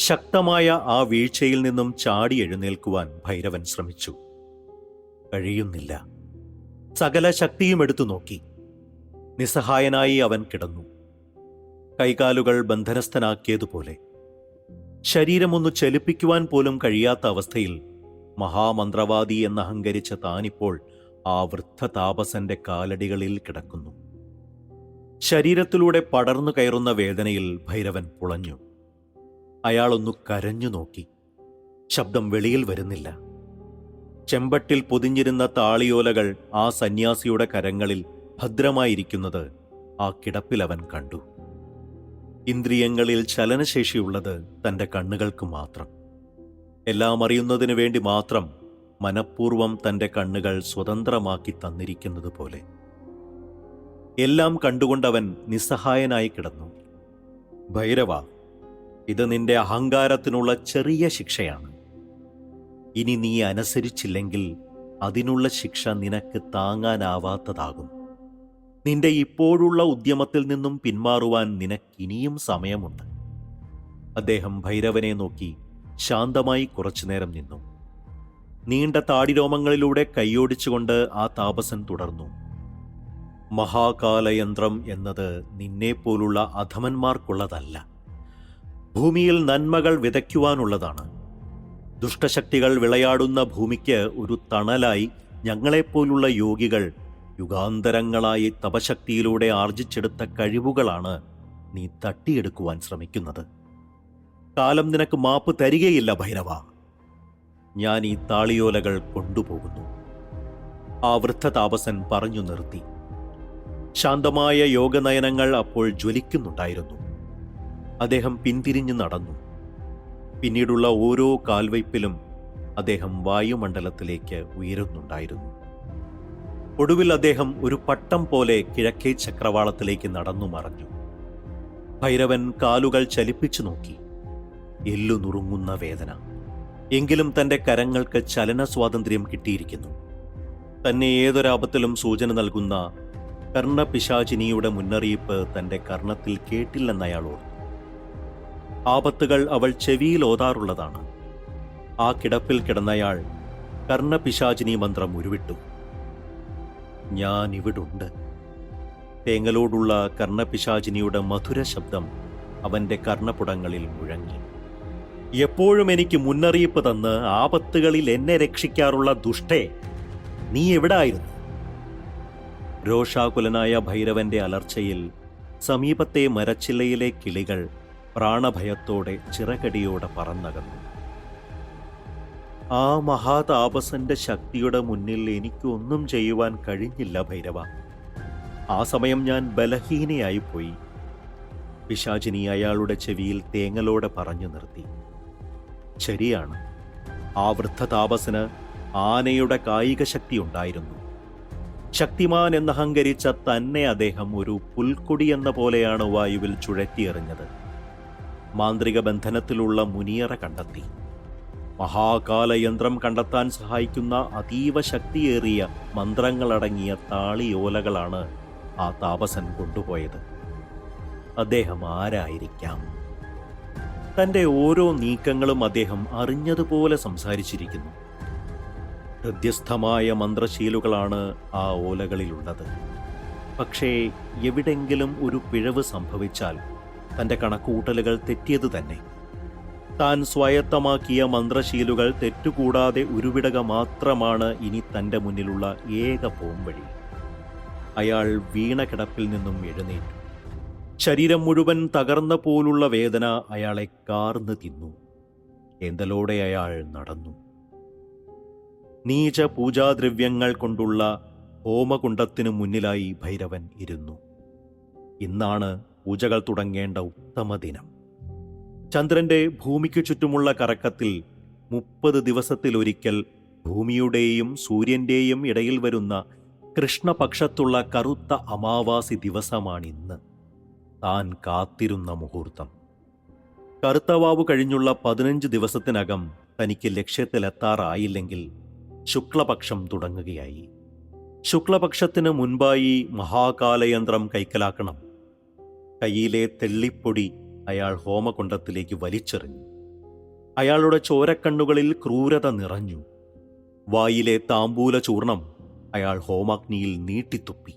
ശക്തമായ ആ വീഴ്ചയിൽ നിന്നും ചാടി എഴുന്നേൽക്കുവാൻ ഭൈരവൻ ശ്രമിച്ചു. കഴിയുന്നില്ല. സകല ശക്തിയും എടുത്തു നോക്കി. നിസ്സഹായനായി അവൻ കിടന്നു, കൈകാലുകൾ ബന്ധനസ്ഥനാക്കിയതുപോലെ. ശരീരമൊന്നു ചലിപ്പിക്കുവാൻ പോലും കഴിയാത്ത അവസ്ഥയിൽ മഹാമന്ത്രവാദി എന്നഹങ്കരിച്ച താനിപ്പോൾ ആ വൃദ്ധ താപസന്റെ കാലടികളിൽ കിടക്കുന്നു. ശരീരത്തിലൂടെ പടർന്നു കയറുന്ന വേദനയിൽ ഭൈരവൻ പുളഞ്ഞു. അയാളൊന്നു കരഞ്ഞു നോക്കി. ശബ്ദം വെളിയിൽ വരുന്നില്ല. ചെമ്പട്ടിൽ പൊതിഞ്ഞിരുന്ന താളിയോലകൾ ആ സന്യാസിയുടെ കരങ്ങളിൽ ഭദ്രമായിരിക്കുന്നത് ആ കിടപ്പിലവൻ കണ്ടു. ഇന്ദ്രിയങ്ങളിൽ ചലനശേഷിയുള്ളത് തൻ്റെ കണ്ണുകൾക്ക് മാത്രം. എല്ലാം അറിയുന്നതിനു വേണ്ടി മാത്രം മനഃപൂർവം തൻ്റെ കണ്ണുകൾ സ്വതന്ത്രമാക്കി തന്നിരിക്കുന്നത് പോലെ. എല്ലാം കണ്ടുകൊണ്ടവൻ നിസ്സഹായനായി കിടന്നു. ഭൈരവ, ഇത് നിന്റെ അഹങ്കാരത്തിനുള്ള ചെറിയ ശിക്ഷയാണ്. ഇനി നീ അനുസരിച്ചില്ലെങ്കിൽ അതിനുള്ള ശിക്ഷ നിനക്ക് താങ്ങാനാവാത്തതാകും. നിന്റെ ഇപ്പോഴുള്ള ഉദ്യമത്തിൽ നിന്നും പിന്മാറുവാൻ നിനക്കിനിയും സമയമുണ്ട്. അദ്ദേഹം ഭൈരവനെ നോക്കി ശാന്തമായി കുറച്ചുനേരം നിന്നു. നീണ്ട താടിരോമങ്ങളിലൂടെ കൈയോടിച്ചുകൊണ്ട് ആ താപസൻ തുടർന്നു. മഹാകാലയന്ത്രം എന്നത് നിന്നെപ്പോലുള്ള അധമന്മാർക്കുള്ളതല്ല. ഭൂമിയിൽ നന്മകൾ വിതയ്ക്കുവാനുള്ളതാണ്. ദുഷ്ടശക്തികൾ വിളയാടുന്ന ഭൂമിക്ക് ഒരു തണലായി ഞങ്ങളെപ്പോലുള്ള യോഗികൾ യുഗാന്തരങ്ങളായി തപശക്തിയിലൂടെ ആർജിച്ചെടുത്ത കഴിവുകളാണ് നീ തട്ടിയെടുക്കുവാൻ ശ്രമിക്കുന്നത്. കാലം നിനക്ക് മാപ്പ് തരികയില്ല ഭൈരവ. ഞാൻ ഈ താളിയോലകൾ കൊണ്ടുപോകുന്നു. ആ വൃദ്ധ താപസൻ പറഞ്ഞു നിർത്തി. ശാന്തമായ യോഗനയനങ്ങൾ അപ്പോൾ ജ്വലിക്കുന്നുണ്ടായിരുന്നു. അദ്ദേഹം പിന്തിരിഞ്ഞു നടന്നു. പിന്നീടുള്ള ഓരോ കാൽവയ്പിലും അദ്ദേഹം വായുമണ്ഡലത്തിലേക്ക് ഉയരുന്നുണ്ടായിരുന്നു. ഒടുവിൽ അദ്ദേഹം ഒരു പട്ടം പോലെ കിഴക്കേ ചക്രവാളത്തിലേക്ക് നടന്നു മറഞ്ഞു. ഭൈരവൻ കാലുകൾ ചലിപ്പിച്ചു നോക്കി. എല്ലു നുറുങ്ങുന്ന വേദന. എങ്കിലും തൻ്റെ കരങ്ങൾക്ക് ചലന സ്വാതന്ത്ര്യം കിട്ടിയിരിക്കുന്നു. തന്നെ ഏതൊരാപത്തിലും സൂചന നൽകുന്ന കർണപിശാചിനിയുടെ മുന്നറിയിപ്പ് തൻ്റെ കർണത്തിൽ കേട്ടില്ലെന്നയാൾ ഓർത്തു. ആപത്തുകൾ അവൾ ചെവിയിൽ ഓതാറുള്ളതാണ്. ആ കിടപ്പിൽ കിടന്നയാൾ കർണപിശാചിനി മന്ത്രം ഉരുവിട്ടു. ഞാൻ ഇവിടുണ്ട്. തേങ്ങലോടുള്ള കർണപിശാചിനിയുടെ മധുര ശബ്ദം അവൻ്റെ കർണപുടങ്ങളിൽ മുഴങ്ങി. എപ്പോഴും എനിക്ക് മുന്നറിയിപ്പ് തന്ന് ആപത്തുകളിൽ എന്നെ രക്ഷിക്കാറുള്ള ദുഷ്ടേ, നീ എവിടായിരുന്നു? രോഷാകുലനായ ഭൈരവന്റെ അലർച്ചയിൽ സമീപത്തെ മരച്ചില്ലയിലെ കിളികൾ പ്രാണഭയത്തോടെ ചിറകടിയോടെ പറന്നകന്നു. ആ മഹാതാപസന്റെ ശക്തിയുടെ മുന്നിൽ എനിക്കൊന്നും ചെയ്യുവാൻ കഴിഞ്ഞില്ല ഭൈരവ. ആ സമയം ഞാൻ ബലഹീനയായിപ്പോയി. പിശാചിനി അയാളുടെ ചെവിയിൽ തേങ്ങലോടെ പറഞ്ഞു നിർത്തി. ശരിയാണ്, ആ വൃദ്ധ താപസന് ആനയുടെ കായിക ശക്തി ഉണ്ടായിരുന്നു. ശക്തിമാൻ എന്നഹങ്കരിച്ച തന്നെ അദ്ദേഹം ഒരു പുൽക്കൊടി എന്ന പോലെയാണ് വായുവിൽ ചുഴറ്റിയെറിഞ്ഞത്. മാന്ത്രിക ബന്ധനത്തിലുള്ള മുനിയറ കണ്ടെത്തി. മഹാകാലയന്ത്രം കണ്ടെത്താൻ സഹായിക്കുന്ന അതീവ ശക്തിയേറിയ മന്ത്രങ്ങളടങ്ങിയ താളിയോലകളാണ് ആ താപസൻ കൊണ്ടുപോയത്. അദ്ദേഹം ആരായിരിക്കാം? തൻ്റെ ഓരോ നീക്കങ്ങളും അദ്ദേഹം അറിഞ്ഞതുപോലെ സംസാരിച്ചിരിക്കുന്നു. ഹൃദ്യസ്ഥമായ മന്ത്രശീലുകളാണ് ആ ഓലകളിലുള്ളത്. പക്ഷേ എവിടെങ്കിലും ഒരു പിഴവ് സംഭവിച്ചാൽ തൻ്റെ കണക്കുകൂട്ടലുകൾ തെറ്റിയത് തന്നെ. താൻ സ്വായത്തമാക്കിയ മന്ത്രശീലുകൾ തെറ്റുകൂടാതെ ഉരുവിടുക മാത്രമാണ് ഇനി തൻ്റെ മുന്നിലുള്ള ഏക പോംവഴി. അയാൾ വീണ കിടപ്പിൽ നിന്നും എഴുന്നേറ്റു. ശരീരം മുഴുവൻ തകർന്ന പോലുള്ള വേദന അയാളെ കാർന്ന് തിന്നു. ഏന്തലോടെ അയാൾ നടന്നു. നീച പൂജാദ്രവ്യങ്ങൾ കൊണ്ടുള്ള ഹോമകുണ്ഡത്തിനു മുന്നിലായി ഭൈരവൻ ഇരുന്നു. ഇന്നാണ് പൂജകൾ തുടങ്ങേണ്ട ഉത്തമ ദിനം. ചന്ദ്രന്റെ ഭൂമിക്കു ചുറ്റുമുള്ള കറക്കത്തിൽ 30 ദിവസത്തിലൊരിക്കൽ ഭൂമിയുടെയും സൂര്യന്റെയും ഇടയിൽ വരുന്ന കൃഷ്ണപക്ഷത്തുള്ള കറുത്ത അമാവാസി ദിവസമാണിന്ന്. താൻ കാത്തിരുന്ന മുഹൂർത്തം. കറുത്തവാവ് കഴിഞ്ഞുള്ള 15 ദിവസത്തിനകം തനിക്ക് ലക്ഷ്യത്തിലെത്താറായില്ലെങ്കിൽ ശുക്ലപക്ഷം തുടങ്ങുകയായി. ശുക്ലപക്ഷത്തിന് മുൻപായി മഹാകാലയന്ത്രം കൈക്കലാക്കണം. കയ്യിലെ തെള്ളിപ്പൊടി അയാൾ ഹോമകുണ്ഡത്തിലേക്ക് വലിച്ചെറിഞ്ഞു. അയാളുടെ ചോരക്കണ്ണുകളിൽ ക്രൂരത നിറഞ്ഞു. വായിലെ താമ്പൂല ചൂർണം അയാൾ ഹോമാഗ്നിയിൽ നീട്ടിത്തുപ്പി.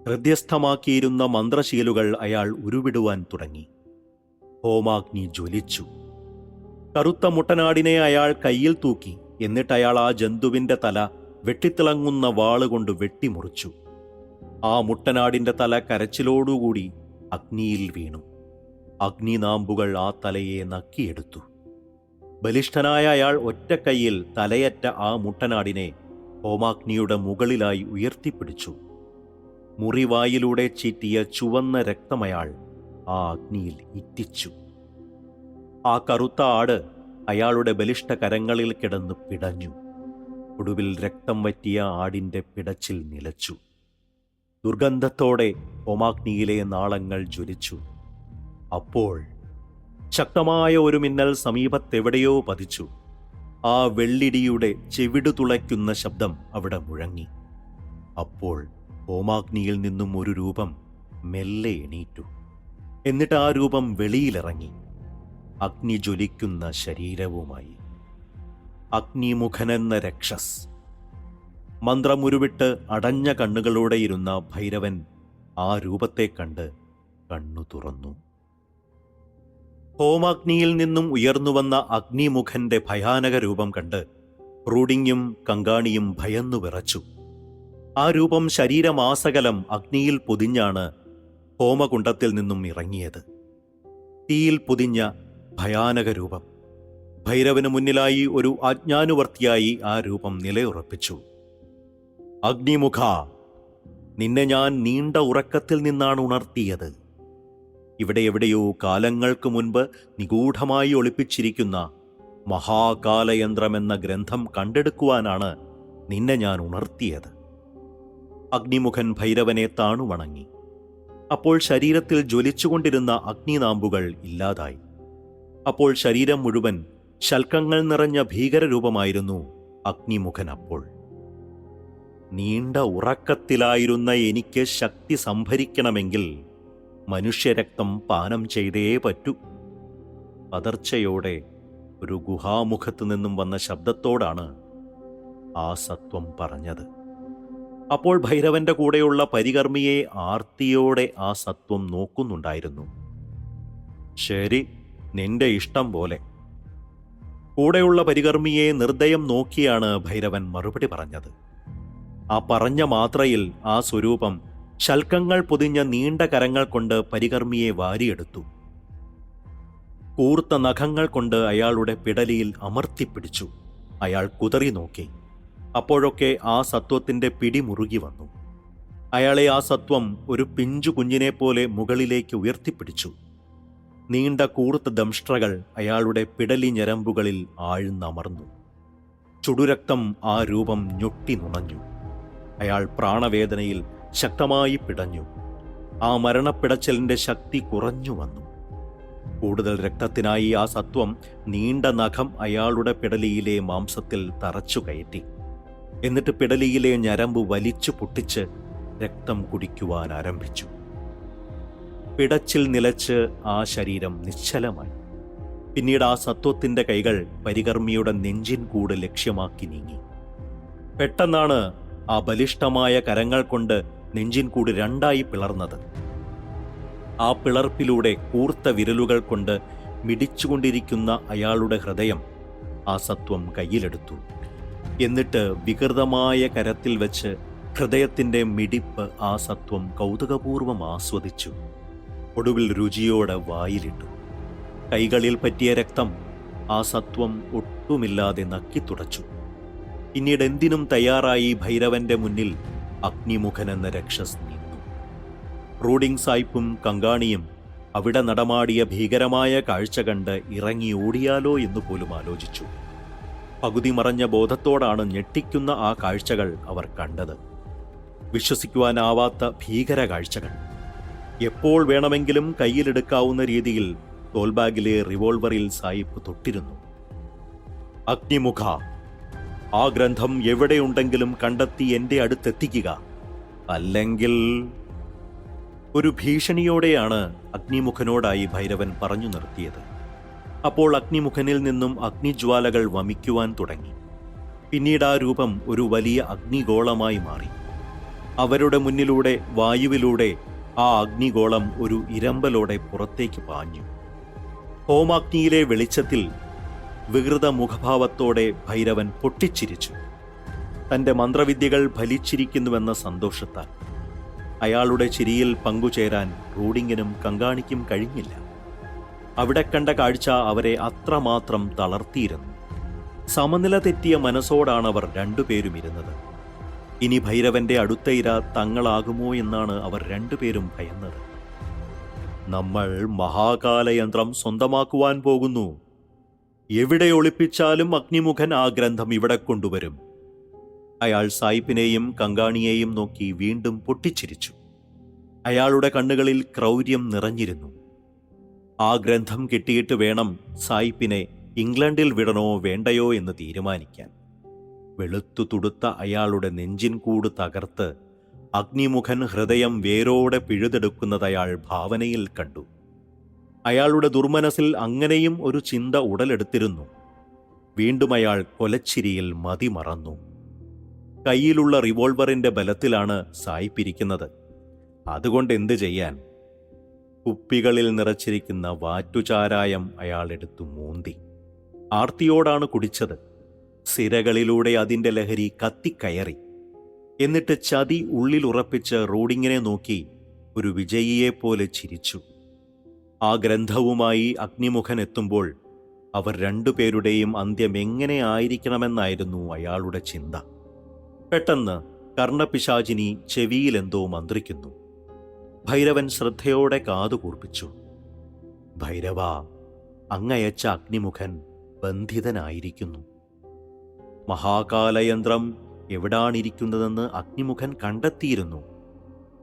ഹൃദ്യസ്ഥമാക്കിയിരുന്ന മന്ത്രശീലുകൾ അയാൾ ഉരുവിടുവാൻ തുടങ്ങി. ഹോമാഗ്നി ജ്വലിച്ചു. കറുത്ത മുട്ടനാടിനെ അയാൾ കയ്യിൽ തൂക്കി. എന്നിട്ട് അയാൾ ആ ജന്തുവിന്റെ തല വെട്ടിത്തിളങ്ങുന്ന വാളുകൊണ്ട് വെട്ടിമുറിച്ചു. ആ മുട്ടനാടിന്റെ തല കരച്ചിലോടുകൂടി അഗ്നിയിൽ വീണു. അഗ്നിനാമ്പുകൾ ആ തലയെ നക്കിയെടുത്തു. ബലിഷ്ഠനായ അയാൾ ഒറ്റക്കൈയിൽ തലയറ്റ ആ മുട്ടനാടിനെ ഹോമാഗ്നിയുടെ മുകളിലായി ഉയർത്തിപ്പിടിച്ചു. മുറിവായിലൂടെ ചീറ്റിയ ചുവന്ന രക്തമയാൾ ആ അഗ്നിയിൽ ഇറ്റിച്ചു. ആ കറുത്ത ആട് അയാളുടെ ബലിഷ്ഠ കരങ്ങളിൽ കിടന്ന് പിടഞ്ഞു. ഒടുവിൽ രക്തം വറ്റിയ ആടിന്റെ പിടച്ചിൽ നിലച്ചു. ദുർഗന്ധത്തോടെ ഹോമാഗ്നിയിലെ നാളങ്ങൾ ജ്വലിച്ചു. അപ്പോൾ ശക്തമായ ഒരു മിന്നൽ സമീപത്തെവിടെയോ പതിച്ചു. ആ വെള്ളിടിയുടെ ചെവിടു തുളയ്ക്കുന്ന ശബ്ദം അവിടെ മുഴങ്ങി. അപ്പോൾ ഹോമാഗ്നിയിൽ നിന്നും ഒരു രൂപം മെല്ലെ എണീറ്റു. എന്നിട്ട് ആ രൂപം വെളിയിലിറങ്ങി, അഗ്നി ജ്വലിക്കുന്ന ശരീരവുമായി. അഗ്നിമുഖനെന്ന രക്ഷസ്. മന്ത്രമുരുവിട്ട് അടഞ്ഞ കണ്ണുകളോടെ ഇരുന്ന ഭൈരവൻ ആ രൂപത്തെ കണ്ട് കണ്ണു തുറന്നു. ഹോമാഗ്നിയിൽ നിന്നും ഉയർന്നുവന്ന അഗ്നിമുഖന്റെ ഭയാനക രൂപം കണ്ട് റൂഡിങ്ങും കങ്കാണിയും ഭയന്നു വിറച്ചു. ആ രൂപം ശരീരമാസകലം അഗ്നിയിൽ പൊതിഞ്ഞാണ് ഹോമകുണ്ഡത്തിൽ നിന്നും ഇറങ്ങിയത്. തീയിൽ പൊതിഞ്ഞ ഭയാനക രൂപം. ഭൈരവന് മുന്നിലായി ഒരു ആജ്ഞാനുവർത്തിയായി ആ രൂപം നിലയുറപ്പിച്ചു. അഗ്നിമുഖ, നിന്നെ ഞാൻ നീണ്ട ഉറക്കത്തിൽ നിന്നാണ് ഉണർത്തിയത്. ഇവിടെ എവിടെയോ കാലങ്ങൾക്ക് മുൻപ് നിഗൂഢമായി ഒളിപ്പിച്ചിരിക്കുന്ന മഹാകാലയന്ത്രമെന്ന ഗ്രന്ഥം കണ്ടെടുക്കുവാനാണ് നിന്നെ ഞാൻ ഉണർത്തിയത്. അഗ്നിമുഖൻ ഭൈരവനെ താണുവണങ്ങി. അപ്പോൾ ശരീരത്തിൽ ജ്വലിച്ചുകൊണ്ടിരുന്ന അഗ്നിനാമ്പുകൾ ഇല്ലാതായി. അപ്പോൾ ശരീരം മുഴുവൻ ശൽക്കങ്ങൾ നിറഞ്ഞ ഭീകരരൂപമായിരുന്നു അഗ്നിമുഖൻ. അപ്പോൾ നീണ്ട ഉറക്കത്തിലായിരുന്ന എനിക്ക് ശക്തി സംഭരിക്കണമെങ്കിൽ മനുഷ്യരക്തം പാനം ചെയ്തേ പറ്റൂ. പതർച്ചയോടെ ഒരു ഗുഹാമുഖത്തു നിന്നും വന്ന ശബ്ദത്തോടാണ് ആ സത്വം പറഞ്ഞത്. അപ്പോൾ ഭൈരവന്റെ കൂടെയുള്ള പരികർമ്മിയെ ആർത്തിയോടെ ആ സത്വം നോക്കുന്നുണ്ടായിരുന്നു. ശരി, നിന്റെ ഇഷ്ടം പോലെ. കൂടെയുള്ള പരികർമ്മിയെ നിർദ്ദയം നോക്കിയാണ് ഭൈരവൻ മറുപടി പറഞ്ഞത്. ആ പറഞ്ഞ മാത്രയിൽ ആ സ്വരൂപം ശൽക്കങ്ങൾ പൊതിഞ്ഞ നീണ്ട കരങ്ങൾ കൊണ്ട് പരികർമ്മിയെ വാരിയെടുത്തു. കൂർത്ത നഖങ്ങൾ കൊണ്ട് അയാളുടെ പിടലിയിൽ അമർത്തിപ്പിടിച്ചു. അയാൾ കുതറി നോക്കി. അപ്പോഴൊക്കെ ആ സത്വത്തിന്റെ പിടി മുറുകി വന്നു. അയാളെ ആ സത്വം ഒരു പിഞ്ചു കുഞ്ഞിനെ പോലെ മുകളിലേക്ക് ഉയർത്തിപ്പിടിച്ചു. നീണ്ട കൂർത്ത ദംഷ്ട്രകൾ അയാളുടെ പിടലി ഞരമ്പുകളിൽ ആഴ്ന്നമർന്നു. ചുടുരക്തം ആ രൂപം ഞൊട്ടി നുണഞ്ഞു. അയാൾ പ്രാണവേദനയിൽ ശക്തമായി പിടഞ്ഞു. ആ മരണപ്പിടച്ചലിന്റെ ശക്തി കുറഞ്ഞു വന്നു. കൂടുതൽ രക്തത്തിനായി ആ സത്വം നീണ്ട നഖം അയാളുടെ പിടലിയിലെ മാംസത്തിൽ തറച്ചു കയറ്റി. എന്നിട്ട് പിടലിയിലെ ഞരമ്പ് വലിച്ചു പൊട്ടിച്ച് രക്തം കുടിക്കുവാൻ ആരംഭിച്ചു. പിടച്ചിൽ നിലച്ച് ആ ശരീരം നിശ്ചലമായി. പിന്നീട് ആ സത്വത്തിന്റെ കൈകൾ പരികർമ്മിയുടെ നെഞ്ചിൻ കൂട് ലക്ഷ്യമാക്കി നീങ്ങി. പെട്ടെന്നാണ് ആ ബലിഷ്ഠമായ കരങ്ങൾ കൊണ്ട് നെഞ്ചിൻ കൂട് രണ്ടായി പിളർന്നത്. ആ പിളർപ്പിലൂടെ കൂർത്ത വിരലുകൾ കൊണ്ട് മിടിച്ചുകൊണ്ടിരിക്കുന്ന അയാളുടെ ഹൃദയം ആ സത്വം കയ്യിലെടുത്തു. എന്നിട്ട് വികൃതമായ കരത്തിൽ വെച്ച് ഹൃദയത്തിന്റെ മിടിപ്പ് ആ സത്വം കൗതുകപൂർവം ആസ്വദിച്ചു. ഒടുവിൽ രുചിയോടെ വായിലിട്ടു. കൈകളിൽ പറ്റിയ രക്തം ആ സത്വം ഒട്ടുമില്ലാതെ നക്കിത്തുടച്ചു. പിന്നീട് എന്തിനും തയ്യാറായി ഭൈരവന്റെ മുന്നിൽ അഗ്നിമുഖൻ എന്ന രക്ഷസ് നിന്നു. റൂഡിംഗ് സായിപ്പും കങ്കാണിയും അവിടെ നടമാടിയ ഭീകരമായ കാഴ്ച കണ്ട് ഇറങ്ങി ഓടിയാലോ എന്ന് പോലും ആലോചിച്ചു. പകുതി മറഞ്ഞ ബോധത്തോടാണ് ഞെട്ടിക്കുന്ന ആ കാഴ്ചകൾ അവർ കണ്ടത്. വിശ്വസിക്കുവാനാവാത്ത ഭീകര കാഴ്ചകൾ. എപ്പോൾ വേണമെങ്കിലും കയ്യിലെടുക്കാവുന്ന രീതിയിൽ തോൾബാഗിലെ റിവോൾവറിൽ സായിപ്പ് തൊട്ടിരുന്നു. അഗ്നിമുഖ, ആ ഗ്രന്ഥം എവിടെയുണ്ടെങ്കിലും കണ്ടെത്തി എന്റെ അടുത്തെത്തിക്കുക, അല്ലെങ്കിൽ... ഒരു ഭീഷണിയോടെയാണ് അഗ്നിമുഖനോടായി ഭൈരവൻ പറഞ്ഞു നിർത്തിയത്. അപ്പോൾ അഗ്നിമുഖനിൽ നിന്നും അഗ്നിജ്വാലകൾ വമിക്കുവാൻ തുടങ്ങി. പിന്നീട് ആ രൂപം ഒരു വലിയ അഗ്നിഗോളമായി മാറി. അവരുടെ മുന്നിലൂടെ വായുവിലൂടെ ആ അഗ്നിഗോളം ഒരു ഇരമ്പലോടെ പുറത്തേക്ക് പാഞ്ഞു. ഹോമാഗ്നിയിലെ വെളിച്ചത്തിൽ വികൃത മുഖഭാവത്തോടെ ഭൈരവൻ പൊട്ടിച്ചിരിച്ചു. തന്റെ മന്ത്രവിദ്യകൾ ഫലിച്ചിരിക്കുന്നുവെന്ന സന്തോഷത്താൽ. അയാളുടെ ചിരിയിൽ പങ്കുചേരാൻ റൂഡിങ്ങിനും കങ്കാണിക്കും കഴിഞ്ഞില്ല. അവിടെ കണ്ട കാഴ്ച അവരെ അത്രമാത്രം തളർത്തിയിരുന്നു. സമനില തെറ്റിയ മനസ്സോടാണവർ രണ്ടുപേരും ഇരുന്നത്. ഇനി ഭൈരവന്റെ അടുത്ത ഇര തങ്ങളാകുമോ എന്നാണ് അവർ രണ്ടുപേരും ഭയന്നത്. നമ്മൾ മഹാകാലയന്ത്രം സ്വന്തമാക്കുവാൻ പോകുന്നു. എവിടെ ഒളിപ്പിച്ചാലും അഗ്നിമുഖൻ ആ ഗ്രന്ഥം ഇവിടെ കൊണ്ടുവരും. അയാൾ സായിപ്പിനെയും കങ്കാണിയെയും നോക്കി വീണ്ടും പൊട്ടിച്ചിരിച്ചു. അയാളുടെ കണ്ണുകളിൽ ക്രൗര്യം നിറഞ്ഞിരുന്നു. ആ ഗ്രന്ഥം കിട്ടിയിട്ട് വേണം സായിപ്പിനെ ഇംഗ്ലണ്ടിൽ വിടണോ വേണ്ടയോ എന്ന് തീരുമാനിക്കാൻ. വെളുത്തു തുടുത്ത അയാളുടെ നെഞ്ചിൻ കൂട് തകർത്ത് അഗ്നിമുഖൻ ഹൃദയം വേരോടെ പിഴുതെടുക്കുന്നത് അയാൾ ഭാവനയിൽ കണ്ടു. അയാളുടെ ദുർമനസിൽ അങ്ങനെയും ഒരു ചിന്ത ഉടലെടുത്തിരുന്നു. വീണ്ടും അയാൾ കൊലച്ചിരിയിൽ മതിമറന്നു. കയ്യിലുള്ള റിവോൾവറിന്റെ ബലത്തിലാണ് സായിപ്പിരിക്കുന്നത്. അതുകൊണ്ട് എന്ത് ചെയ്യാൻ? കുപ്പികളിൽ നിറച്ചിരിക്കുന്ന വാറ്റുചാരായം അയാൾ എടുത്തു മൂന്തി. ആർത്തിയോടാണ് കുടിച്ചത്. സിരകളിലൂടെ അതിന്റെ ലഹരി കത്തിക്കയറി. എന്നിട്ട് ചതി ഉള്ളിലുറപ്പിച്ച് റൂഡിങ്ങിനെ നോക്കി ഒരു വിജയിയെപ്പോലെ ചിരിച്ചു. ആ ഗ്രന്ഥവുമായി അഗ്നിമുഖൻ എത്തുമ്പോൾ അവർ രണ്ടുപേരുടെയും അന്ത്യം എങ്ങനെ ആയിരിക്കണമെന്നായിരുന്നു അയാളുടെ ചിന്ത. പെട്ടെന്ന് കർണപിശാചിനി ചെവിയിലെന്തോ മന്ത്രിക്കുന്നു. ഭൈരവൻ ശ്രദ്ധയോടെ കാതുകൂർപ്പിച്ചു. ഭൈരവ, അങ്ങയച്ച അഗ്നിമുഖൻ ബന്ധിതനായിരിക്കുന്നു. മഹാകാലയന്ത്രം എവിടാണിരിക്കുന്നതെന്ന് അഗ്നിമുഖൻ കണ്ടെത്തിയിരുന്നു.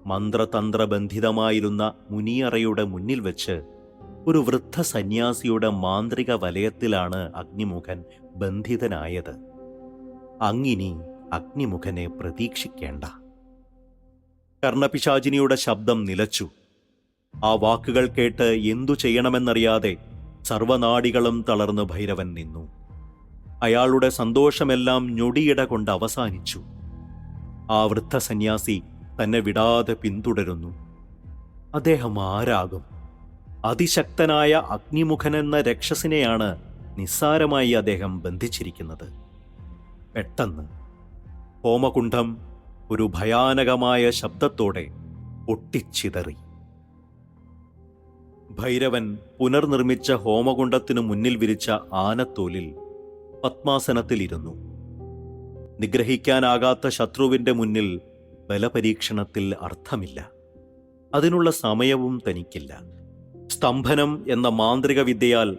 മന്ത്രതന്ത്രബന്ധിതമായിരുന്ന മുനിയറയുടെ മുന്നിൽ വെച്ച് ഒരു വൃദ്ധ സന്യാസിയുടെ മാന്ത്രിക വലയത്തിലാണ് അഗ്നിമുഖൻ ബന്ധിതനായത്. അങ്ങിനി അഗ്നിമുഖനെ പ്രതീക്ഷിക്കേണ്ട. കർണപിശാചിനിയുടെ ശബ്ദം നിലച്ചു. ആ വാക്കുകൾ കേട്ട് എന്തു ചെയ്യണമെന്നറിയാതെ സർവനാഡികളും തളർന്ന് ഭൈരവൻ നിന്നു. അയാളുടെ സന്തോഷമെല്ലാം ഞൊടിയിട കൊണ്ട് അവസാനിച്ചു. ആ വൃദ്ധ സന്യാസി തന്നെ വിടാതെ പിന്തുടരുന്നു. അദ്ദേഹം ആരാകും? അതിശക്തനായ അഗ്നിമുഖനെന്ന രക്ഷസിനെയാണ് നിസ്സാരമായി അദ്ദേഹം ബന്ധിച്ചിരിക്കുന്നത്. പെട്ടെന്ന് ഹോമകുണ്ഠം ഒരു ഭയാനകമായ ശബ്ദത്തോടെ പൊട്ടിച്ചിതറി. ഭൈരവൻ പുനർനിർമ്മിച്ച ഹോമകുണ്ഡത്തിനു മുന്നിൽ വിരിച്ച ആനത്തോലിൽ പത്മാസനത്തിലിരുന്നു. നിഗ്രഹിക്കാനാകാത്ത ശത്രുവിന്റെ മുന്നിൽ ബലപരീക്ഷണത്തിൽ അർത്ഥമില്ല. അതിനുള്ള സമയവും തനിക്കില്ല. സ്തംഭനം എന്ന മാന്ത്രിക വിദ്യയാൽ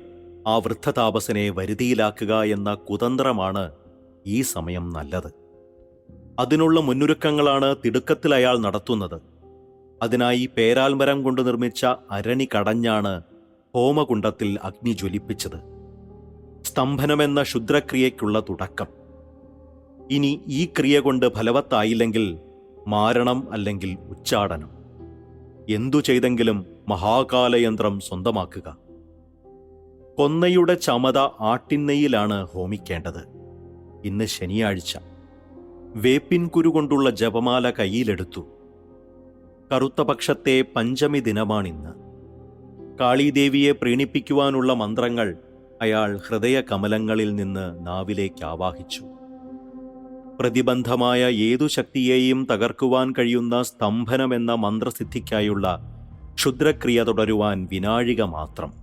ആ വൃദ്ധതാപസനെ വരുതിയിലാക്കുക എന്ന കുതന്ത്രമാണ് ഈ സമയം നല്ലത്. അതിനുള്ള മുന്നൊരുക്കങ്ങളാണ് തിടുക്കത്തിൽ അയാൾ നടത്തുന്നത്. അതിനായി പേരാൽമരം കൊണ്ട് നിർമ്മിച്ച അരണി കടഞ്ഞാണ് ഹോമകുണ്ഡത്തിൽ അഗ്നി ജ്വലിപ്പിച്ചത്. സ്തംഭനമെന്ന ക്ഷുദ്രക്രിയയ്ക്കുള്ള തുടക്കം. ഇനി ഈ ക്രിയ കൊണ്ട് ഫലവത്തായില്ലെങ്കിൽ മാരണം അല്ലെങ്കിൽ ഉച്ചാടനം. എന്തു ചെയ്തെങ്കിലും മഹാകാലയന്ത്രം സ്വന്തമാക്കുക. കൊന്നയുടെ ചമത ആട്ടിൻനെയ്യിലാണ് ഹോമിക്കേണ്ടത്. ഇന്ന് ശനിയാഴ്ച. വേപ്പിൻ കുരു കൊണ്ടുള്ള ജപമാല കയ്യിലെടുത്തു. കറുത്ത പക്ഷത്തെ പഞ്ചമി ദിനമാണിന്ന്. കാളീദേവിയെ പ്രീണിപ്പിക്കുവാനുള്ള മന്ത്രങ്ങൾ അയാൾ ഹൃദയകമലങ്ങളിൽ നിന്ന് നാവിലേക്ക് ആവാഹിച്ചു. പ്രതിബന്ധമായ ഏതു ശക്തിയെയും തകർക്കുവാൻ കഴിയുന്ന സ്തംഭനമെന്ന മന്ത്രസിദ്ധിക്കായുള്ള ക്ഷുദ്രക്രിയ തുടരുവാൻ വിനാഴിക മാത്രം.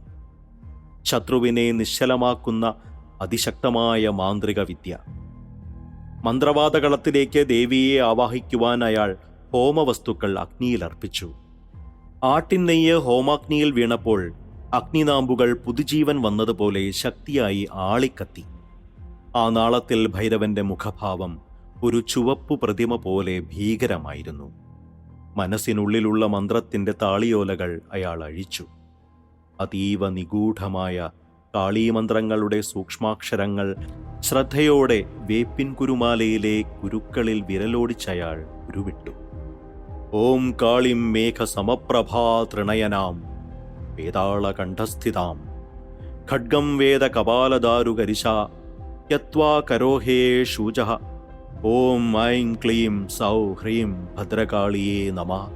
ശത്രുവിനെ നിശ്ചലമാക്കുന്ന അതിശക്തമായ മാന്ത്രിക വിദ്യ. മന്ത്രവാദകളത്തിലേക്ക് ദേവിയെ ആവാഹിക്കുവാൻ അയാൾ ഹോമവസ്തുക്കൾ അഗ്നിയിലർപ്പിച്ചു. ആട്ടിൻനെയ്യ് ഹോമാഗ്നിയിൽ വീണപ്പോൾ അഗ്നിനാമ്പുകൾ പുതുജീവൻ വന്നതുപോലെ ശക്തിയായി ആളിക്കത്തി. ആ നാളത്തിൽ ഭൈരവന്റെ മുഖഭാവം ഒരു ചുവപ്പു പ്രതിമ പോലെ ഭീകരമായിരുന്നു. മനസ്സിനുള്ളിലുള്ള മന്ത്രത്തിന്റെ താളിയോലകൾ അയാൾ അഴിച്ചു. അതീവ നിഗൂഢമായ കാളീമന്ത്രങ്ങളുടെ സൂക്ഷ്മാക്ഷരങ്ങൾ ശ്രദ്ധയോടെ വേപ്പിൻ കുരുമാലയിലെ കുരുക്കളിൽ വിരലോടിച്ചയാൾ ഉരുവിട്ടു. ഓം കാളിം മേഘ സമപ്രഭാ തൃണയനാം വേതാളകണ്ഠസ്ഥിതാം ഖഡ്ഗം വേദ കപാലദാരുകരിശ യത്വാ കരോഹേ ശൂച ഓം ഐം ക്ലീം സൗ ഹ്രീം ഭദ്രകാളിയേ നമഃ.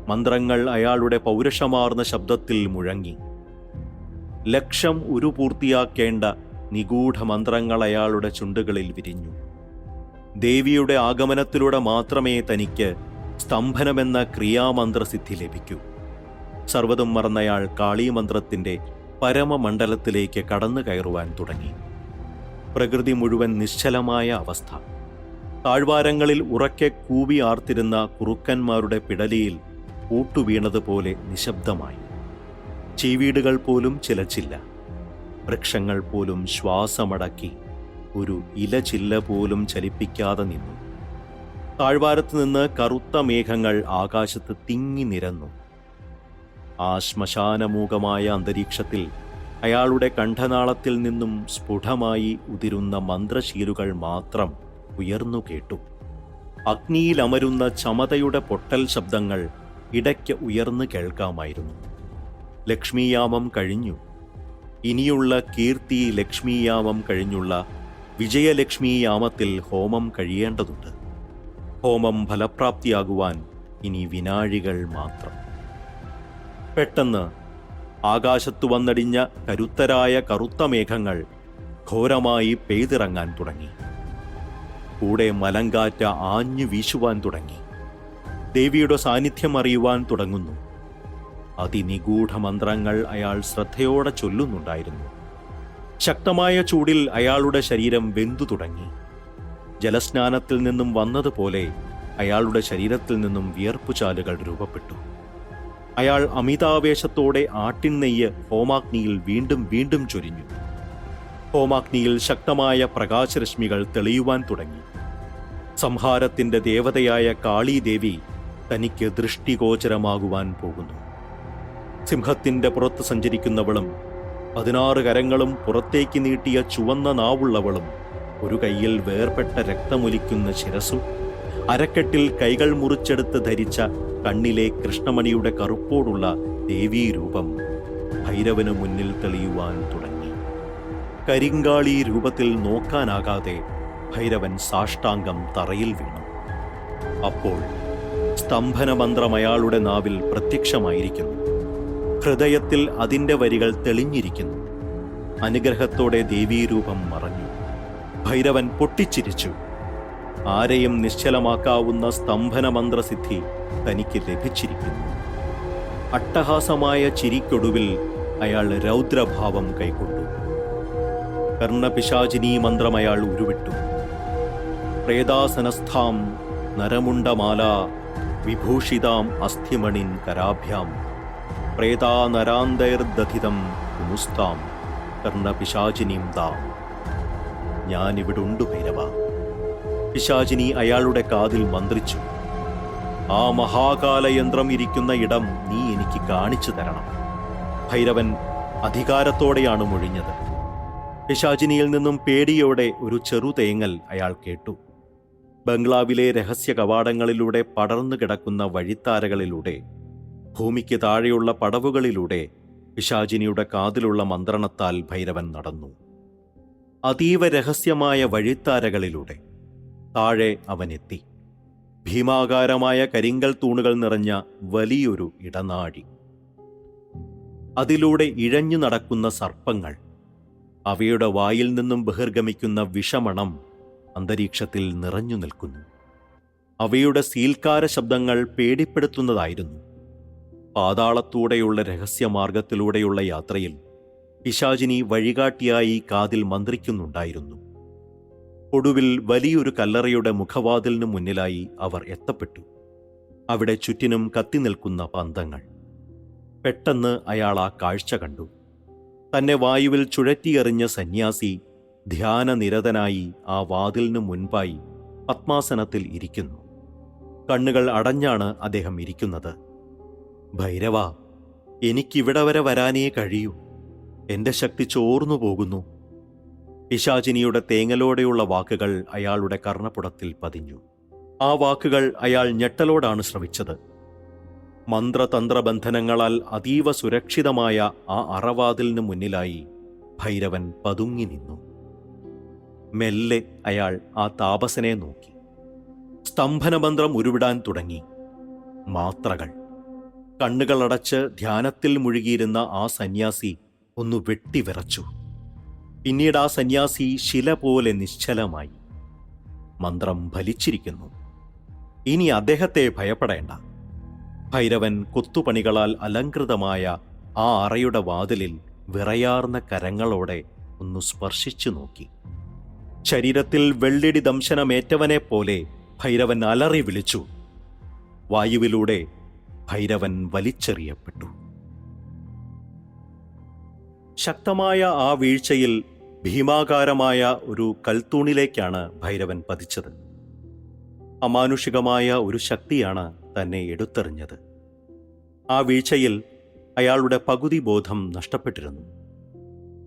മന്ത്രങ്ങൾ അയാളുടെ പൗരുഷമാർന്ന ശബ്ദത്തിൽ മുഴങ്ങി. ലക്ഷം ഉരുപൂർത്തിയാക്കേണ്ട നിഗൂഢ മന്ത്രങ്ങൾ അയാളുടെ ചുണ്ടുകളിൽ വിരിഞ്ഞു. ദേവിയുടെ ആഗമനത്തിലൂടെ മാത്രമേ തനിക്ക് സ്തംഭനമെന്ന ക്രിയാമന്ത്രസിദ്ധി ലഭിക്കൂ. സർവ്വതും മറന്നയാൾ കാളീമന്ത്രത്തിന്റെ പരമമണ്ഡലത്തിലേക്ക് കടന്നു കയറുവാൻ തുടങ്ങി. പ്രകൃതി മുഴുവൻ നിശ്ചലമായ അവസ്ഥ. താഴ്വാരങ്ങളിൽ ഉറക്കെ കൂവി ആർത്തിരുന്ന കുറുക്കന്മാരുടെ പിടലിയിൽ ഊട്ടുവീണതുപോലെ നിശബ്ദമായി. ചീവീടുകൾ പോലും ചിലച്ചില്ല. വൃക്ഷങ്ങൾ പോലും ശ്വാസമടക്കി ഒരു ഇലചില്ല പോലും ചലിപ്പിക്കാതെ നിന്നു. താഴ്വാരത്ത് നിന്ന് കറുത്ത മേഘങ്ങൾ ആകാശത്ത് തിങ്ങി നിരന്നു. ആ ശ്മശാനമൂകമായ അന്തരീക്ഷത്തിൽ അയാളുടെ കണ്ഠനാളത്തിൽ നിന്നും സ്ഫുടമായി ഉതിരുന്ന മന്ത്രശീലുകൾ മാത്രം ഉയർന്നു കേട്ടു. അഗ്നിയിലമരുന്ന ചമതയുടെ പൊട്ടൽ ശബ്ദങ്ങൾ ഇടയ്ക്ക് ഉയർന്നു കേൾക്കാമായിരുന്നു. ലക്ഷ്മീയാമം കഴിഞ്ഞു. ഇനിയുള്ള കീർത്തി ലക്ഷ്മീയാമം കഴിഞ്ഞുള്ള വിജയലക്ഷ്മീയാമത്തിൽ ഹോമം കഴിയേണ്ടതുണ്ട്. ഹോമം ഫലപ്രാപ്തിയാകുവാൻ ഇനി വിനാഴികൾ മാത്രം. പെട്ടെന്ന് ആകാശത്തു വന്നടിഞ്ഞ കരുത്തരായ കറുത്ത മേഘങ്ങൾ ഘോരമായി പെയ്തിറങ്ങാൻ തുടങ്ങി. കൂടെ മലങ്കാറ്റ ആഞ്ഞു വീശുവാൻ തുടങ്ങി. ദേവിയുടെ സാന്നിധ്യം അറിയുവാൻ തുടങ്ങുന്നു. അതിനിഗൂഢ മന്ത്രങ്ങൾ അയാൾ ശ്രദ്ധയോടെ ചൊല്ലുന്നുണ്ടായിരുന്നു. ശക്തമായ ചൂടിൽ അയാളുടെ ശരീരം വെന്തു തുടങ്ങി. ജലസ്നാനത്തിൽ നിന്നും വന്നതുപോലെ അയാളുടെ ശരീരത്തിൽ നിന്നും വിയർപ്പുചാലുകൾ രൂപപ്പെട്ടു. അയാൾ അമിതാവേശത്തോടെ ആട്ടിൻനെയ്യ് ഹോമാഗ്നിയിൽ വീണ്ടും വീണ്ടും ചൊരിഞ്ഞു. ഹോമാഗ്നിയിൽ ശക്തമായ പ്രകാശരശ്മികൾ തെളിയുവാൻ തുടങ്ങി. സംഹാരത്തിന്റെ ദേവതയായ കാളീദേവി തനിക്ക് ദൃഷ്ടിഗോചരമാകുവാൻ പോകുന്നു. സിംഹത്തിന്റെ പുറത്ത് സഞ്ചരിക്കുന്നവളും 16 കരങ്ങളും പുറത്തേക്ക് നീട്ടിയ ചുവന്ന നാവുള്ളവളും ഒരു കൈയിൽ വേർപെട്ട രക്തമൊലിക്കുന്ന ശിരസും അരക്കെട്ടിൽ കൈകൾ മുറിച്ചെടുത്ത് ധരിച്ച കണ്ണിലെ കൃഷ്ണമണിയുടെ കറുപ്പോടുള്ള ദേവീരൂപം ഭൈരവന് മുന്നിൽ തെളിയുവാൻ തുടങ്ങി. കരിങ്കാളി രൂപത്തിൽ നോക്കാനാകാതെ ഭൈരവൻ സാഷ്ടാംഗം തറയിൽ വീണു. അപ്പോൾ സ്തംഭനമന്ത്രം അയാളുടെ നാവിൽ പ്രത്യക്ഷമായിരിക്കുന്നു. ഹൃദയത്തിൽ അതിൻ്റെ വരികൾ തെളിഞ്ഞിരിക്കുന്നു. അനുഗ്രഹത്തോടെ ദേവീരൂപം മറഞ്ഞു. ഭൈരവൻ പൊട്ടിച്ചിരിച്ചു. ആരെയും നിശ്ചലമാക്കാവുന്ന സ്തംഭനമന്ത്രസിദ്ധി തനിക്ക് ലഭിച്ചിരിക്കുന്നു. അട്ടഹാസമായ ചിരിക്കൊടുവിൽ അയാൾ രൗദ്രഭാവം കൈക്കൊണ്ടു. കർണപിശാചിനീ മന്ത്രം അയാൾ ഉരുവിട്ടു. പ്രേതാസനസ്ഥാം നരമുണ്ടമാല വിഭൂഷിതാം അസ്ഥിമണിൻ കരാഭ്യാം പ്രേതാ നരാന്തൈർദധിതം പുമുസ്താം കർണപിശാചിനീം താം. ഞാനിവിടുണ്ടു ഭൈരവ. പിശാചിനി അയാളുടെ കാതിൽ മന്ത്രിച്ചു. ആ മഹാകാലയന്ത്രം ഇരിക്കുന്ന ഇടം നീ എനിക്ക് കാണിച്ചു തരണം. ഭൈരവൻ അധികാരത്തോടെയാണ് മൊഴിഞ്ഞത്. പിശാചിനിയിൽ നിന്നും പേടിയോടെ ഒരു ചെറുതേങ്ങൽ അയാൾ കേട്ടു. ബംഗ്ലാവിലെ രഹസ്യ കവാടങ്ങളിലൂടെ പടർന്നു കിടക്കുന്ന വഴിത്താരകളിലൂടെ, ഭൂമിക്ക് താഴെയുള്ള പടവുകളിലൂടെ പിശാചിനിയുടെ കാതിലുള്ള മന്ത്രണത്താൽ ഭൈരവൻ നടന്നു. അതീവ രഹസ്യമായ വഴിത്താരകളിലൂടെ താഴെ അവനെത്തി. ഭീമാകാരമായ കരിങ്കൽ തൂണുകൾ നിറഞ്ഞ വലിയൊരു ഇടനാഴി. അതിലൂടെ ഇഴഞ്ഞു നടക്കുന്ന സർപ്പങ്ങൾ. അവയുടെ വായിൽ നിന്നും ബഹിർഗമിക്കുന്ന വിഷമണം അന്തരീക്ഷത്തിൽ നിറഞ്ഞു നിൽക്കുന്നു. അവയുടെ സീൽക്കാര ശബ്ദങ്ങൾ പേടിപ്പെടുത്തുന്നതായിരുന്നു. പാതാളത്തൂടെയുള്ള രഹസ്യമാർഗത്തിലൂടെയുള്ള യാത്രയിൽ പിശാചിനി വഴികാട്ടിയായി കാതിൽ മന്ത്രിക്കുന്നുണ്ടായിരുന്നു. ഒടുവിൽ വലിയൊരു കല്ലറയുടെ മുഖവാതിലിനു മുന്നിലായി അവർ എത്തപ്പെട്ടു. അവിടെ ചുറ്റിനും കത്തി നിൽക്കുന്ന പന്തങ്ങൾ. പെട്ടെന്ന് അയാൾ ആ കാഴ്ച കണ്ടു. തന്നെ വായുവിൽ ചുഴറ്റിയെറിഞ്ഞ സന്യാസി ധ്യാനനിരതനായി ആ വാതിലിനു മുൻപായി പത്മാസനത്തിൽ ഇരിക്കുന്നു. കണ്ണുകൾ അടഞ്ഞാണ് അദ്ദേഹം ഇരിക്കുന്നത്. ഭൈരവ, എനിക്കിവിടെ വരെ വരാനേ കഴിയൂ. എന്റെ ശക്തി ചോർന്നു പോകുന്നു. പിശാചിനിയുടെ തേങ്ങലോടെയുള്ള വാക്കുകൾ അയാളുടെ കർണപുടത്തിൽ പതിഞ്ഞു. ആ വാക്കുകൾ അയാൾ ഞെട്ടലോടാണ് ശ്രവിച്ചത്. മന്ത്രതന്ത്രബന്ധനങ്ങളാൽ അതീവ സുരക്ഷിതമായ ആ അറവാതിലിനു മുന്നിലായി ഭൈരവൻ പതുങ്ങി നിന്നു. മെല്ലെ അയാൾ ആ താപസനെ നോക്കി. സ്തംഭനമന്ത്രം ഉരുവിടാൻ തുടങ്ങി. മാത്രകൾ. കണ്ണുകളടച്ച് ധ്യാനത്തിൽ മുഴുകിയിരുന്ന ആ സന്യാസി ഒന്ന് വെട്ടിവിറച്ചു. പിന്നീട് ആ സന്യാസി ശില പോലെ നിശ്ചലമായി. മന്ത്രം ഫലിച്ചിരിക്കുന്നു. ഇനി അദ്ദേഹത്തെ ഭയപ്പെടേണ്ട. ഭൈരവൻ കൊത്തുപണികളാൽ അലങ്കൃതമായ ആ അറയുടെ വാതിലിൽ വിറയാർന്ന കരങ്ങളോടെ ഒന്ന് സ്പർശിച്ചു നോക്കി. ശരീരത്തിൽ വെള്ളിടി ദംശനമേറ്റവനെ പോലെ ഭൈരവൻ അലറി വിളിച്ചു. വായുവിലൂടെ ഭൈരവൻ വലിച്ചെറിയപ്പെട്ടു. ശക്തമായ ആ വീഴ്ചയിൽ ഭീമാകാരമായ ഒരു കൽത്തൂണിലേക്കാണ് ഭൈരവൻ പതിച്ചത്. അമാനുഷികമായ ഒരു ശക്തിയാണ് തന്നെ എടുത്തെറിഞ്ഞത്. ആ വീഴ്ചയിൽ അയാളുടെ പകുതി ബോധം നഷ്ടപ്പെട്ടിരുന്നു.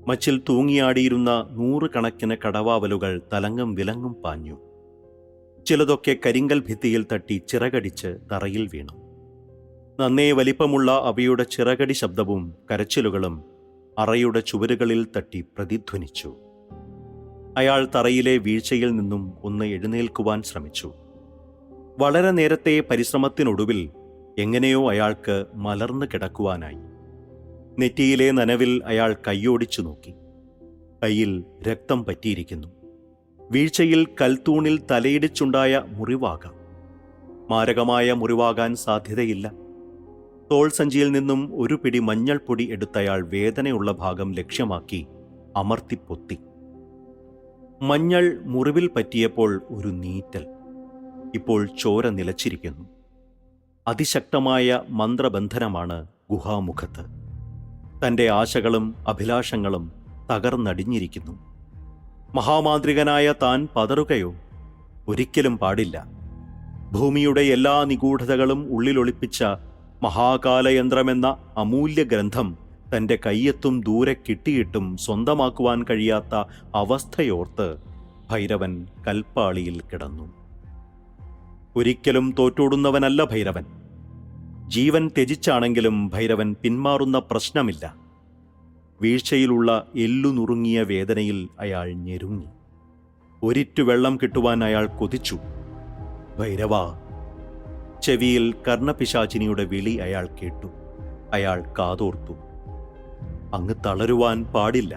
മച്ചിൽ തൂങ്ങിയാടിയിരുന്ന 100 കണക്കിന് കടവാവലുകൾ തലങ്ങും വിലങ്ങും പാഞ്ഞു. ചിലതൊക്കെ കരിങ്കൽ ഭിത്തിയിൽ തട്ടി ചിറകടിച്ച് തറയിൽ വീണു. നന്നേ വലിപ്പമുള്ള അവയുടെ ചിറകടി ശബ്ദവും കരച്ചിലുകളും അറയുടെ ചുവരുകളിൽ തട്ടി പ്രതിധ്വനിച്ചു. അയാൾ തറയിലെ വീഴ്ചയിൽ നിന്നും ഒന്ന് എഴുന്നേൽക്കുവാൻ ശ്രമിച്ചു. വളരെ നേരത്തെ പരിശ്രമത്തിനൊടുവിൽ എങ്ങനെയോ അയാൾക്ക് മലർന്നു കിടക്കുവാനായി. നെറ്റിയിലെ നനവിൽ അയാൾ കൈയോടിച്ചു നോക്കി. കയ്യിൽ രക്തം പറ്റിയിരിക്കുന്നു. വീഴ്ചയിൽ കൽത്തൂണിൽ തലയിടിച്ചുണ്ടായ മുറിവാകാം. മാരകമായ മുറിവാകാൻ സാധ്യതയില്ല. തോൾ സഞ്ചിയിൽ നിന്നും ഒരു പിടി മഞ്ഞൾപ്പൊടി എടുത്തയാൾ വേദനയുള്ള ഭാഗം ലക്ഷ്യമാക്കി അമർത്തിപ്പൊത്തി. മഞ്ഞൾ മുറിവിൽ പറ്റിയപ്പോൾ ഒരു നീറ്റൽ. ഇപ്പോൾ ചോര നിലച്ചിരിക്കുന്നു. അതിശക്തമായ മന്ത്രബന്ധനമാണ് ഗുഹാമുഖത്ത്. തൻ്റെ ആശകളും അഭിലാഷങ്ങളും തകർന്നടിഞ്ഞിരിക്കുന്നു. മഹാമാന്ത്രികനായ താൻ പതറുകയോ? ഒരിക്കലും പാടില്ല. ഭൂമിയുടെ എല്ലാ നിഗൂഢതകളും ഉള്ളിലൊളിപ്പിച്ച മഹാകാലയന്ത്രമെന്ന അമൂല്യ ഗ്രന്ഥം തൻ്റെ കയ്യെത്തും ദൂരെ കിട്ടിയിട്ടും സ്വന്തമാക്കുവാൻ കഴിയാത്ത അവസ്ഥയോർത്ത് ഭൈരവൻ കൽപ്പാളിയിൽ കിടന്നു. ഒരിക്കലും തോറ്റോടുന്നവനല്ല ഭൈരവൻ. ജീവൻ ത്യജിച്ചാണെങ്കിലും ഭൈരവൻ പിന്മാറുന്ന പ്രശ്നമില്ല. വീഴ്ചയിലുള്ള എല്ലുനുറുങ്ങിയ വേദനയിൽ അയാൾ ഞെരുങ്ങി. ഒരിറ്റു വെള്ളം കിട്ടുവാൻ അയാൾ കൊതിച്ചു. ഭൈരവാ! ചെവിയിൽ കർണപിശാചിനിയുടെ വിളി അയാൾ കേട്ടു. അയാൾ കാതോർത്തു. അങ്ങ് തളരുവാൻ പാടില്ല.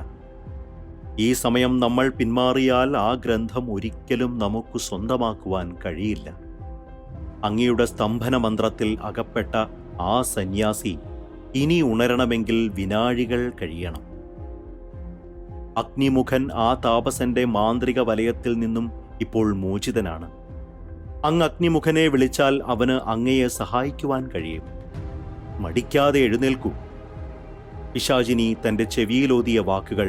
ഈ സമയം നമ്മൾ പിന്മാറിയാൽ ആ ഗ്രന്ഥം ഒരിക്കലും നമുക്ക് സ്വന്തമാക്കുവാൻ കഴിയില്ല. അങ്ങയുടെ സ്തംഭന മന്ത്രത്തിൽ അകപ്പെട്ട ആ സന്യാസി ഇനി ഉണരണമെങ്കിൽ വിനാഴികൾ കഴിയണം. അഗ്നിമുഖൻ ആ താപസന്റെ മാന്ത്രിക വലയത്തിൽ നിന്നും ഇപ്പോൾ മോചിതനാണ്. അങ്ങ് അഗ്നിമുഖനെ വിളിച്ചാൽ അവന് അങ്ങയെ സഹായിക്കുവാൻ കഴിയും. മടിക്കാതെ എഴുന്നേൽക്കൂ. പിശാചിനി തൻ്റെ ചെവിയിലോതിയ വാക്കുകൾ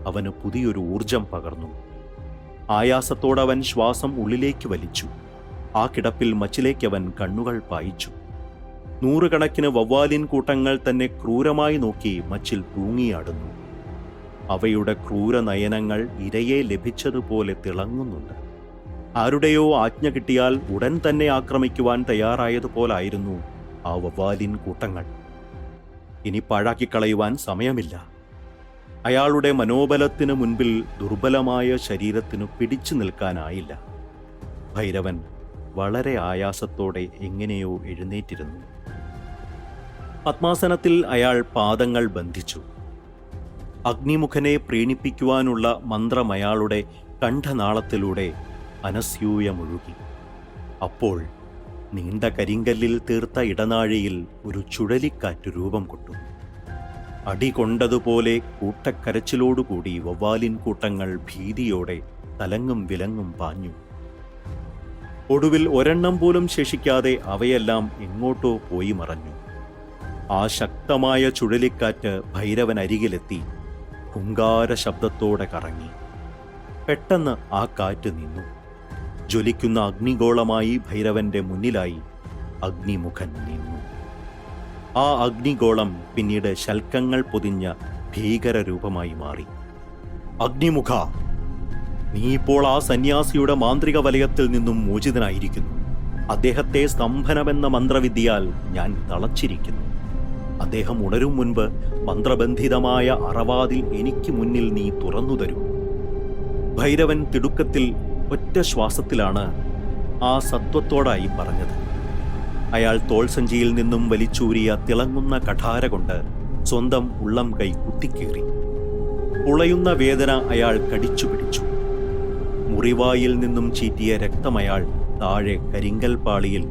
അവന് പുതിയൊരു ഊർജം പകർന്നു. ആയാസത്തോടവൻ ശ്വാസം ഉള്ളിലേക്ക് വലിച്ചു. ആ കിടപ്പിൽ മച്ചിലേക്കവൻ കണ്ണുകൾ പായിച്ചു. 100 കണക്കിന് വവ്വാലിൻ കൂട്ടങ്ങൾ തന്നെ ക്രൂരമായി നോക്കി മച്ചിൽ തൂങ്ങിയാടുന്നു. അവയുടെ ക്രൂരനയനങ്ങൾ ഇരയെ ലഭിച്ചതുപോലെ തിളങ്ങുന്നുണ്ട്. ആരുടെയോ ആജ്ഞ കിട്ടിയാൽ ഉടൻ തന്നെ ആക്രമിക്കുവാൻ തയ്യാറായതുപോലായിരുന്നു ആ വവ്വാലിൻ കൂട്ടങ്ങൾ. ഇനി പാഴാക്കിക്കളയുവാൻ സമയമില്ല. അയാളുടെ മനോബലത്തിനു മുൻപിൽ ദുർബലമായ ശരീരത്തിനു പിടിച്ചു നിൽക്കാനായില്ല. ഭൈരവൻ വളരെ ആയാസത്തോടെ എങ്ങനെയോ എഴുന്നേറ്റിരുന്നു. പത്മാസനത്തിൽ അയാൾ പാദങ്ങൾ ബന്ധിച്ചു. അഗ്നിമുഖനെ പ്രീണിപ്പിക്കുവാനുള്ള മന്ത്രം അയാളുടെ കണ്ഠനാളത്തിലൂടെ അനസ്യൂയമൊഴുകി. അപ്പോൾ നീണ്ട കരിങ്കല്ലിൽ തീർത്ത ഇടനാഴിയിൽ ഒരു ചുഴലിക്കാറ്റ് രൂപം കൊണ്ടു. അടികൊണ്ടതുപോലെ കൂട്ടക്കരച്ചിലോടുകൂടി വവ്വാലിൻ കൂട്ടങ്ങൾ ഭീതിയോടെ തലങ്ങും വിലങ്ങും പാഞ്ഞു. ഒടുവിൽ ഒരെണ്ണം പോലും ശേഷിക്കാതെ അവയെല്ലാം എങ്ങോട്ടോ പോയി മറഞ്ഞു. ആ ശക്തമായ ചുഴലിക്കാറ്റ് ഭൈരവൻ അരികിലെത്തി ഹുങ്കാര ശബ്ദത്തോടെ കറങ്ങി. പെട്ടെന്ന് ആ കാറ്റ് നിന്നു. ജ്വലിക്കുന്ന അഗ്നിഗോളമായി ഭൈരവന്റെ മുന്നിലായി അഗ്നിമുഖൻ നിന്നു. ആ അഗ്നിഗോളം പിന്നീട് ശൽക്കങ്ങൾ പൊതിഞ്ഞ ഭീകരരൂപമായി മാറി. അഗ്നിമുഖ, നീ ഇപ്പോൾ ആ സന്യാസിയുടെ മാന്ത്രിക വലയത്തിൽ നിന്നും മോചിതനായിരിക്കുന്നു. അദ്ദേഹത്തെ സ്തംഭനമെന്ന മന്ത്രവിദ്യയാൽ ഞാൻ തളച്ചിരിക്കുന്നു. അദ്ദേഹം ഉണരും മുൻപ് മന്ത്രബന്ധിതമായ അറവാതിൽ എനിക്ക് മുന്നിൽ നീ തുറന്നു തരൂ. ഭൈരവൻ തിടുക്കത്തിൽ ഒറ്റ ശ്വാസത്തിലാണ് ആ സത്വത്തോടായി പറഞ്ഞത്. അയാൾ തോൾസഞ്ചിയിൽ നിന്നും വലിച്ചൂരിയ തിളങ്ങുന്ന കഠാര കൊണ്ട് സ്വന്തം ഉള്ളം കൈ കുത്തിക്കീറി. പുളയുന്ന വേദന അയാൾ കടിച്ചു പിടിച്ചു. മുറിവായിൽ നിന്നും ചീറ്റിയ രക്തമയാൾ താഴെ കരിങ്കൽ പാളിയിൽ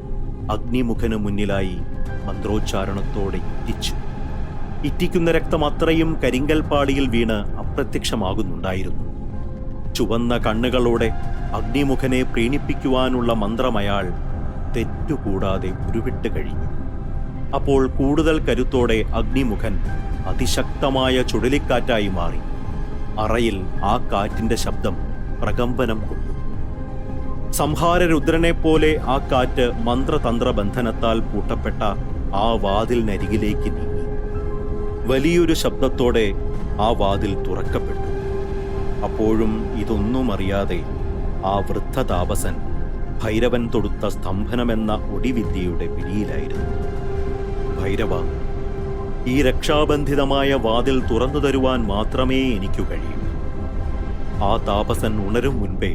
അഗ്നിമുഖന് മുന്നിലായി മന്ത്രോച്ചാരണത്തോടെ ഇറ്റിച്ചു. ഇറ്റിക്കുന്ന രക്തം അത്രയും കരിങ്കൽ പാളിയിൽ വീണ് അപ്രത്യക്ഷമാകുന്നുണ്ടായിരുന്നു. ചുവന്ന കണ്ണുകളോടെ അഗ്നിമുഖനെ പ്രീണിപ്പിക്കുവാനുള്ള മന്ത്രമയാൾ തെറ്റുകൂടാതെ ഉരുവിട്ട് കഴിഞ്ഞു. അപ്പോൾ കൂടുതൽ കരുത്തോടെ അഗ്നിമുഖൻ അതിശക്തമായ ചുഴലിക്കാറ്റായി മാറി. അറയിൽ ആ കാറ്റിന്റെ ശബ്ദം പ്രകമ്പനം കൊണ്ടു. സംഹാരരുദ്രനെപ്പോലെ ആ കാറ്റ് മന്ത്രതന്ത്ര ബന്ധനത്താൽ പൂട്ടപ്പെട്ട ആ വാതിലിനരികിലേക്ക് നീങ്ങി. വലിയൊരു ശബ്ദത്തോടെ ആ വാതിൽ തുറക്കപ്പെട്ടു. അപ്പോഴും ഇതൊന്നും അറിയാതെ ആ വൃദ്ധതാപസൻ ഭൈരവൻ തൊടുത്ത സ്തംഭനമെന്ന ഒടിവിദ്യയുടെ പിടിയിലായിരുന്നു. ഭൈരവ, ഈ രക്ഷാബന്ധിതമായ വാതിൽ തുറന്നു തരുവാൻ മാത്രമേ എനിക്കു കഴിയൂ. ആ താപസൻ ഉണരും മുൻപേ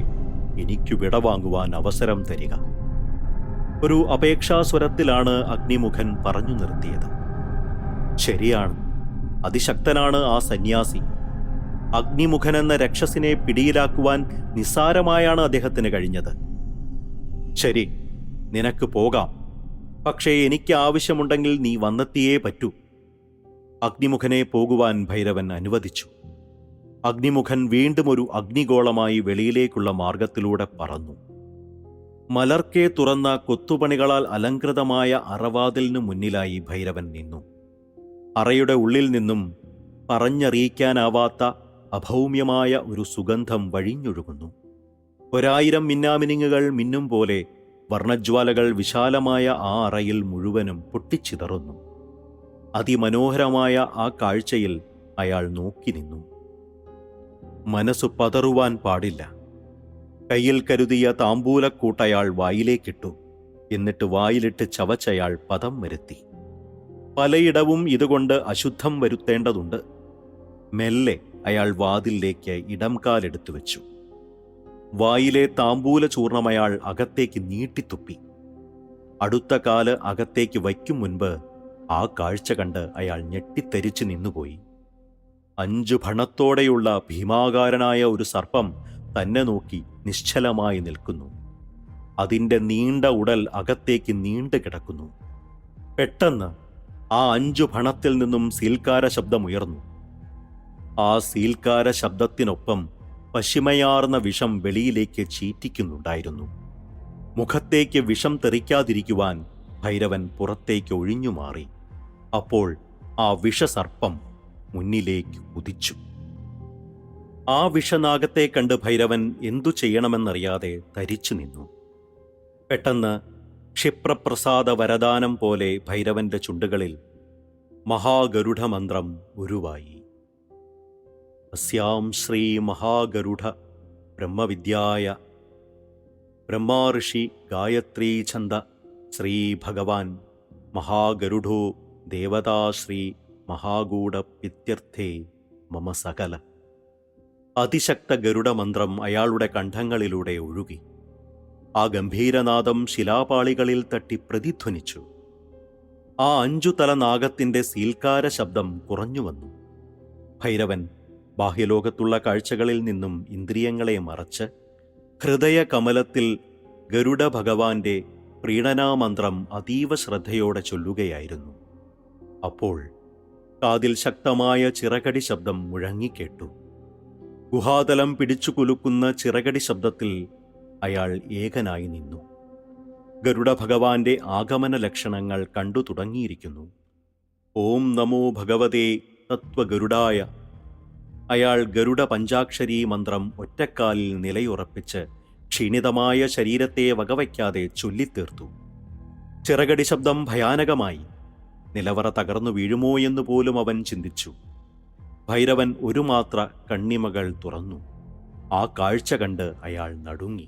എനിക്കു വിടവാങ്ങുവാൻ അവസരം തരിക. ഒരു അപേക്ഷാസ്വരത്തിലാണ് അഗ്നിമുഖൻ പറഞ്ഞു നിർത്തിയത്. ശരിയാണ്, അതിശക്തനാണ് ആ സന്യാസി. അഗ്നിമുഖൻ എന്ന രക്ഷസിനെ പിടിയിലാക്കുവാൻ നിസ്സാരമായാണ് അദ്ദേഹത്തിന് കഴിഞ്ഞത്. ശരി, നിനക്ക് പോകാം. പക്ഷേ എനിക്ക് ആവശ്യമുണ്ടെങ്കിൽ നീ വന്നെത്തിയേ പറ്റൂ. അഗ്നിമുഖനെ പോകുവാൻ ഭൈരവൻ അനുവദിച്ചു. അഗ്നിമുഖൻ വീണ്ടും ഒരു അഗ്നിഗോളമായി വെളിയിലേക്കുള്ള മാർഗത്തിലൂടെ പറന്നു. മലർക്കെ തുറന്ന കൊത്തുപണികളാൽ അലങ്കൃതമായ അറവാതിലിനു മുന്നിലായി ഭൈരവൻ നിന്നു. അറയുടെ ഉള്ളിൽ നിന്നും പറഞ്ഞറിയിക്കാനാവാത്ത അഭൗമ്യമായ ഒരു സുഗന്ധം വഴിഞ്ഞൊഴുകുന്നു. 1000 മിന്നാമിനുങ്ങുകൾ മിന്നും പോലെ വർണ്ണജ്വാലകൾ വിശാലമായ ആ അറയിൽ മുഴുവനും പൊട്ടിച്ചിതറുന്നു. അതിമനോഹരമായ ആ കാഴ്ചയിൽ അയാൾ നോക്കി നിന്നു. മനസ്സു പതറുവാൻ പാടില്ല. കയ്യിൽ കരുതിയ താമ്പൂലക്കൂട്ടയാൾ വായിലേക്കിട്ടു. എന്നിട്ട് വായിലിട്ട് ചവച്ചയാൾ പദം വരുത്തി. പലയിടവും ഇതുകൊണ്ട് അശുദ്ധം വരുത്തേണ്ടതുണ്ട്. മെല്ലെ അയാൾ വാതിലിലേക്ക് ഇടംകാലെടുത്തു വെച്ചു. വായിലെ താമ്പൂല ചൂർണമയാൾ അകത്തേക്ക് നീട്ടിത്തുപ്പി. അടുത്ത കാല് അകത്തേക്ക് വയ്ക്കും മുൻപ് ആ കാഴ്ച കണ്ട് അയാൾ ഞെട്ടിത്തെരിച്ചു നിന്നുപോയി. 5 ഭണത്തോടെയുള്ള ഭീമാകാരനായ ഒരു സർപ്പം തന്നെ നോക്കി നിശ്ചലമായി നിൽക്കുന്നു. അതിൻ്റെ നീണ്ട ഉടൽ അകത്തേക്ക് നീണ്ടു കിടക്കുന്നു. പെട്ടെന്ന് ആ 5 ഭണത്തിൽ നിന്നും സീൽക്കാര ശബ്ദമുയർന്നു. ആ സീൽക്കാര ശബ്ദത്തിനൊപ്പം പശിമയാർന്ന വിഷം വെളിയിലേക്ക് ചീറ്റിക്കുന്നുണ്ടായിരുന്നു. മുഖത്തേക്ക് വിഷം തെറിക്കാതിരിക്കുവാൻ ഭൈരവൻ പുറത്തേക്ക് ഒഴിഞ്ഞുമാറി. അപ്പോൾ ആ വിഷസർപ്പം മുന്നിലേക്ക് കുതിച്ചു. ആ വിഷനാഗത്തെ കണ്ട് ഭൈരവൻ എന്തു ചെയ്യണമെന്നറിയാതെ തരിച്ചു നിന്നു. പെട്ടെന്ന് ക്ഷിപ്രപ്രസാദ വരദാനം പോലെ ഭൈരവന്റെ ചുണ്ടുകളിൽ മഹാഗരുഡമന്ത്രം ഉരുവായി. അസ്യാം ശ്രീ മഹാഗരുഡ ബ്രഹ്മവിദ്യായ ബ്രഹ്മാഋഷി ഗായത്രീ ഛന്ദ ശ്രീ ഭഗവാൻ മഹാഗരുഡോ ദേവതാ ശ്രീ മഹാഗൂഢപിത്യർത്ഥേ മമ സകല. അതിശക്ത ഗരുഡമന്ത്രം അയാളുടെ കണ്ഠങ്ങളിലൂടെ ഒഴുകി. ആ ഗംഭീരനാദം ശിലാപാളികളിൽ തട്ടി പ്രതിധ്വനിച്ചു. ആ 5 തല നാഗത്തിന്റെ സീൽക്കാര ശബ്ദം കുറഞ്ഞുവന്നു. ഭൈരവൻ ബാഹ്യലോകത്തുള്ള കാഴ്ചകളിൽ നിന്നും ഇന്ദ്രിയങ്ങളെ മറച്ച് ഹൃദയകമലത്തിൽ ഗരുഡ ഭഗവാന്റെ പ്രീണനാമന്ത്രം അതീവ ശ്രദ്ധയോടെ ചൊല്ലുകയായിരുന്നു. അപ്പോൾ കാതിൽ ശക്തമായ ചിറകടി ശബ്ദം മുഴങ്ങിക്കേട്ടു. ഗുഹാതലം പിടിച്ചു കുലുക്കുന്ന ചിറകടി ശബ്ദത്തിൽ അയാൾ ഏകനായി നിന്നു. ഗരുഡ ഭഗവാന്റെ ആഗമന ലക്ഷണങ്ങൾ കണ്ടു തുടങ്ങിയിരിക്കുന്നു. ഓം നമോ ഭഗവതേ തത്വഗരുഡായ. അയാൾ ഗരുഡ പഞ്ചാക്ഷരീ മന്ത്രം ഒറ്റക്കാലിൽ നിലയുറപ്പിച്ച് ക്ഷീണിതമായ ശരീരത്തെ വകവയ്ക്കാതെ ചൊല്ലിത്തീർത്തു. ചിറകടി ശബ്ദം ഭയാനകമായി. നിലവറ തകർന്നു വീഴുമോ എന്ന് പോലും അവൻ ചിന്തിച്ചു. ഭൈരവൻ ഒരു മാത്ര കണ്ണിമകൾ തുറന്നു. ആ കാഴ്ച കണ്ട് അയാൾ നടുങ്ങി.